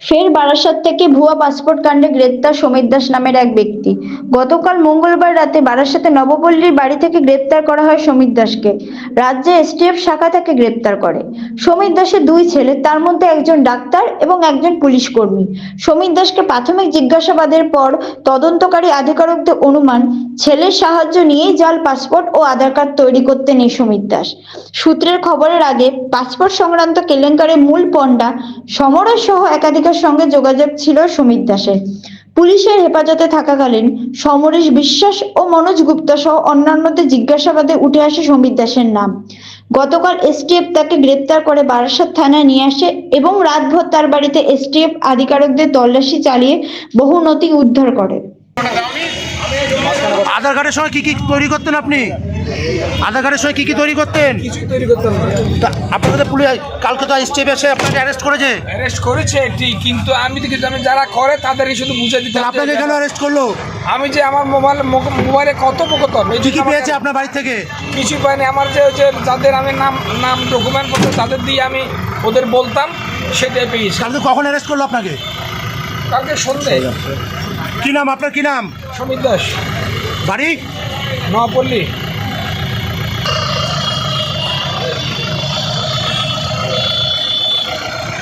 ফের বারাসাত থেকে ভুয়া পাসপোর্ট কাণ্ডে গ্রেপ্তার সমীর দাস নামের এক ব্যক্তি। গতকাল মঙ্গলবার রাতে বারাসাতে নবপল্লীর বাড়ি থেকে গ্রেপ্তার করা হয় সমীর দাসকে। রাজ্যে এসটিএফ শাখা তাকে গ্রেপ্তার করে। সমীর দাসের দুই ছেলে, তার মধ্যে একজন ডাক্তার এবং একজন পুলিশ কর্মী। সমীর দাসকে প্রাথমিক জিজ্ঞাসাবাদের পর তদন্তকারী আধিকারিকদের অনুমান, ছেলের সাহায্য নিয়েই জাল পাসপোর্ট ও আধার কার্ড তৈরি করতেন এই সমীর দাস। সূত্রের খবরের আগে পাসপোর্ট সংক্রান্ত কেলেঙ্কারির মূল পণ্ডা সমরেশ সহ একাধিকের সঙ্গে যোগাযোগ ছিল সমীর দাসের। পুলিশের হেফাজতে থাকাকালীন সমরেশ বিশ্বাস ও মনোজ গুপ্তা সহ অন্যান্যদের জিজ্ঞাসাবাদে উঠে আসে সমীর দাসের নাম। গতকাল এসটিএফ তাকে গ্রেপ্তার করে বারাসাত থানায় নিয়ে আসে এবং রাতভর তার বাড়িতে এসটিএফ আধিকারিকদের তল্লাশি চালিয়ে বহু নথি উদ্ধার করে। আধার কার্ডের সময় কি কি তৈরি করতেন আপনি? আধার কার্ডের সময় কি কি তৈরি করতেন? কিছুই তৈরি করতাম না। আপনাদের পুলিশ কালকে তো এসটিএফ এসে আপনাকে অ্যারেস্ট করেছে। অ্যারেস্ট করেছে ঠিক, কিন্তু আমি দেখি যারা করে তাদেরই শুধু বুঝে দিতে। আপনাকে কেন অ্যারেস্ট করলো? আমি যে আমার মোবাইলে কথোপকথন কি কি পেয়েছে আপনার বাড়ি থেকে? কিছু পাইনি। আমার যে যাদের আমি নাম ডকুমেন্ট করতে তাদের দিয়ে আমি ওদের বলতাম, সেটাই পেয়েছি। কালকে কখন অ্যারেস্ট করলো আপনাকে? কালকে সন্ধ্যে। কি নাম আপনার? কি নাম? সমীর দাস, বাড়ি নবপল্লী।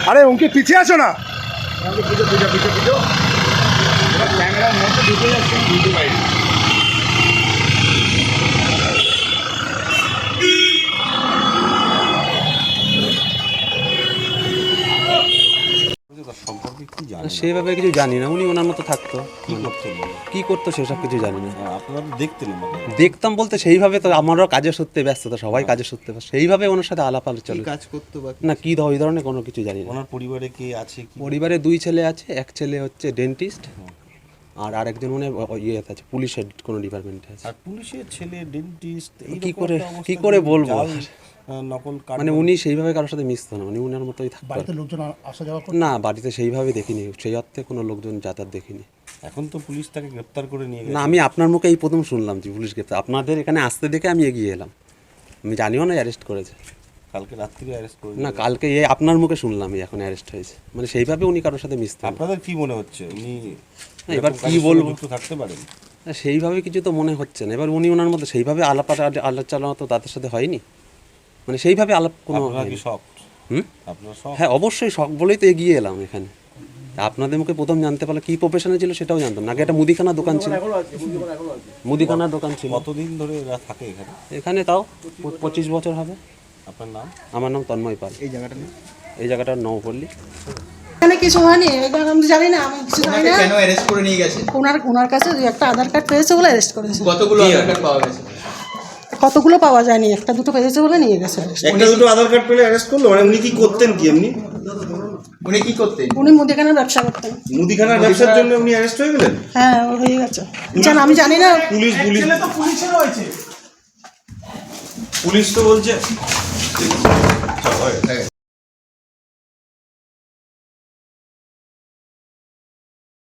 আরে উনকি পিছিয়ে আসো না। ক্যামেরার মধ্যে ঢুকে যাচ্ছে, বুঝতে পারি। সেইভাবে কিছু জানি না, উনি ওনার মতো থাকতো। কি করতো সেসব কিছু জানি না। আপনারা দেখতেন? দেখতাম বলতে সেইভাবে তো আমারও কাজের সূত্রে ব্যস্ততা, সবাই কাজের সূত্রে সেইভাবে ওনার সাথে আলাপ আলোচনা কাজ করতো বা না, কি ওই ধরনের কোনো কিছু জানি না। ওনার পরিবারে কে আছে? পরিবারে দুই ছেলে আছে, এক ছেলে হচ্ছে ডেন্টিস্ট আর আরেকজন মনে ইয়ে আছে, পুলিশের কোনো ডিপার্টমেন্টে আছে। আর পুলিশের ছেলে ডেন্টিস্ট কি করে বলবো, নকল মানে উনি সেইভাবে কারোর সাথে মিশতো না, উনি ওনার মতোই থাকতো। বাড়িতে লোকজন আসা যাওয়া না, বাড়িতে সেইভাবে দেখিনি, সেই অর্থে কোনো লোকজন যাতায়াত দেখিনি। এখন তো পুলিশ তাকে গ্রেপ্তার করে নিয়ে গেছে। না, আমি আপনার মুখে এই প্রথম শুনলাম যে পুলিশ গ্রেপ্তার। আপনাদের এখানে আসতে দেখে আমি এগিয়ে এলাম, আমি জানিও না অ্যারেস্ট করেছে। কালকে রাত্রি অ্যারেস্ট করে না, কালকে আপনার মুখে শুনলাম এখন অ্যারেস্ট হয়েছে, মানে সেইভাবে উনি কারোর সাথে মিশতেন। আপনাদের কি মনে হচ্ছে উনি এবার কি বলবো, থাকতে পারেন? সেইভাবে কিছু তো মনে হচ্ছে না। এবার উনি ওনার মধ্যে সেইভাবে আলাপ তো তাদের সাথে হয়নি, মানে সেইভাবে আলাপ কোনো। হ্যাঁ, অবশ্যই শখ বলেই তো এগিয়ে এলাম এখানে। আপনাদের মুখে প্রথম জানতে পারলে কি প্রফেশনে ছিল সেটাও জানতাম না। আগে একটা মুদিখানার দোকান ছিল, মুদিখানার দোকান ছিল। কতদিন ধরে এরা থাকে এখানে? এখানে তাও 25 বছর হবে। আপনার নাম? আমার নাম তন্ময় পাল। এই জায়গাটার নবপল্লী। এখানে কিছু হয়নি, আমি জানি না, আমি কিছু জানি না। কেন অ্যারেস্ট করে নিয়ে গেছে? ওনার কাছে একটা আধার কার্ড পেয়েছে বলে অ্যারেস্ট করেছে। কতগুলো আধার কার্ড পাওয়া গেছে? কতগুলো পাওয়া যায়নি, একটা দুটো পেয়েছে বলে নিয়ে গেছে। একটা দুটো আধার কার্ড পেলে অ্যারেস্ট করলো? মানে উনি কি করতেন কি এমনি? উনি কি করতেন? উনি মুদিখানার ব্যবসা করতেন। মুদিখানার ব্যবসার জন্য উনি অ্যারেস্ট হয়ে গেলেন? হ্যাঁ, হয়ে গেছে। আমি জানি না। পুলিশ তো বলছে